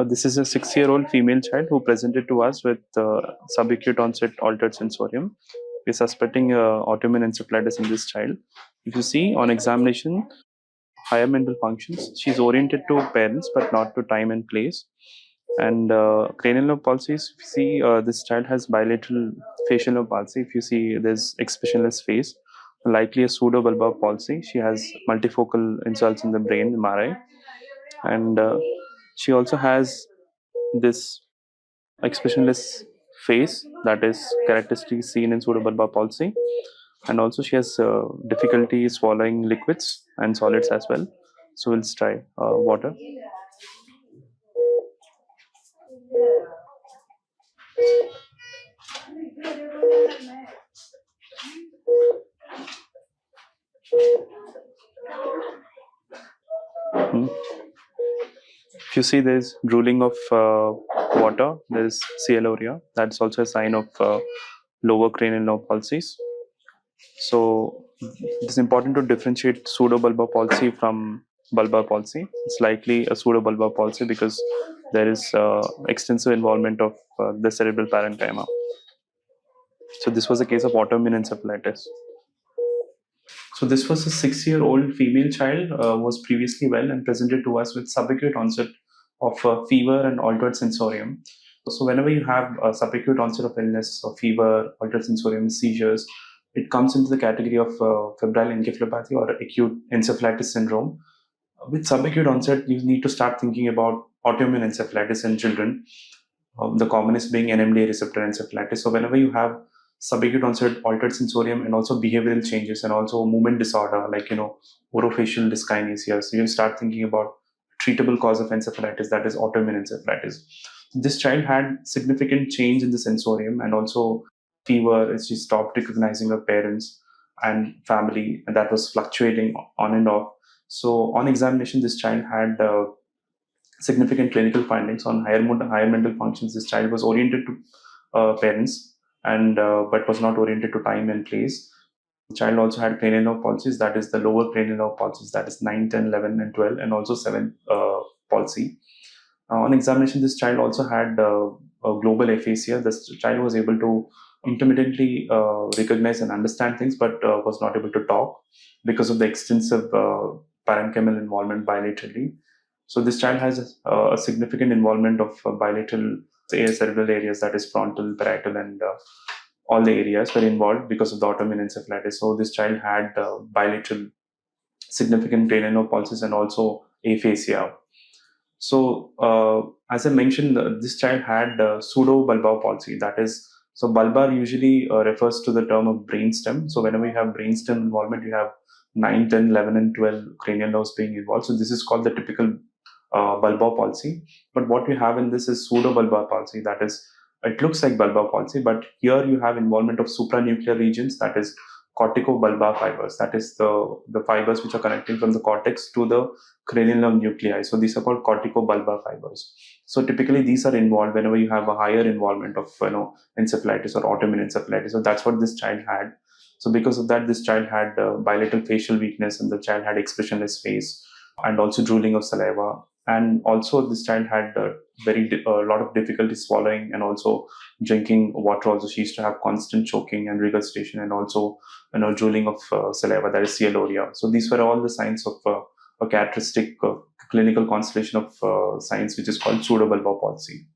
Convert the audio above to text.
This is a 6-year-old female child who presented to us with subacute onset altered sensorium. We're suspecting autoimmune encephalitis in this child. If you see on examination, higher mental functions, she's oriented to parents but not to time and place. And cranial nerve palsies, if you see this child has bilateral facial nerve palsy. If you see there's expressionless face, likely a pseudo bulbar palsy. She has multifocal insults in the brain, MRI, and she also has this expressionless face that is characteristically seen in pseudobulbar palsy, and also she has difficulty swallowing liquids and solids as well. So we'll try water. If you see there's drooling of water, there's cialorrhea. That's also a sign of lower cranial nerve palsies. So it's important to differentiate pseudobulbar palsy from bulbar palsy. It's likely a pseudobulbar palsy because there is extensive involvement of the cerebral parenchyma. So this was a case of autoimmune encephalitis. So this was a 6-year-old female child, was previously well and presented to us with subacute onset of fever and altered sensorium. So whenever you have a subacute onset of illness or fever, altered sensorium, seizures, it comes into the category of febrile encephalopathy or acute encephalitis syndrome. With subacute onset, you need to start thinking about autoimmune encephalitis in children, the commonest being NMDAR receptor encephalitis. So whenever you have subacute onset altered sensorium and also behavioral changes and also movement disorder like orofacial dyskinesia, so you start thinking about treatable cause of encephalitis, that is autoimmune encephalitis. This child had significant change in the sensorium and also fever as she stopped recognizing her parents and family, and that was fluctuating on and off. So on examination, this child had significant clinical findings on higher mental functions. This child was oriented to parents and but was not oriented to time and place. The child also had cranial nerve palsies, that is the lower cranial nerve palsies, that is 9, 10, 11, and 12, and also 7 palsy. On examination, this child also had a global aphasia. This child was able to intermittently recognize and understand things, but was not able to talk because of the extensive parenchymal involvement bilaterally. So this child has a significant involvement of bilateral cerebral areas, that is frontal, parietal, and all the areas were involved because of the autoimmune encephalitis. So this child had bilateral significant cranial nerve pulses and also aphasia. So as I mentioned, this child had pseudo bulbar palsy. That is, so bulbar usually refers to the term of brainstem. So whenever you have brainstem involvement, you have 9, 10, 11, and 12 cranial nerves being involved. So this is called the typical bulbar palsy. But what we have in this is pseudo bulbar palsy. That is, it looks like bulbar palsy, but here you have involvement of supranuclear regions, that is corticobulbar fibers, that is the fibers which are connecting from the cortex to the cranial nerve nuclei. So these are called corticobulbar fibers. So typically these are involved whenever you have a higher involvement of encephalitis or autoimmune encephalitis. So that's what this child had. So because of that, this child had bilateral facial weakness, and the child had expressionless face and also drooling of saliva. And also this child had a lot of difficulty swallowing and also drinking water. Also, she used to have constant choking and regurgitation and also drooling of saliva, that is cialorrhea. So these were all the signs of a characteristic clinical constellation of signs which is called pseudobulbar palsy.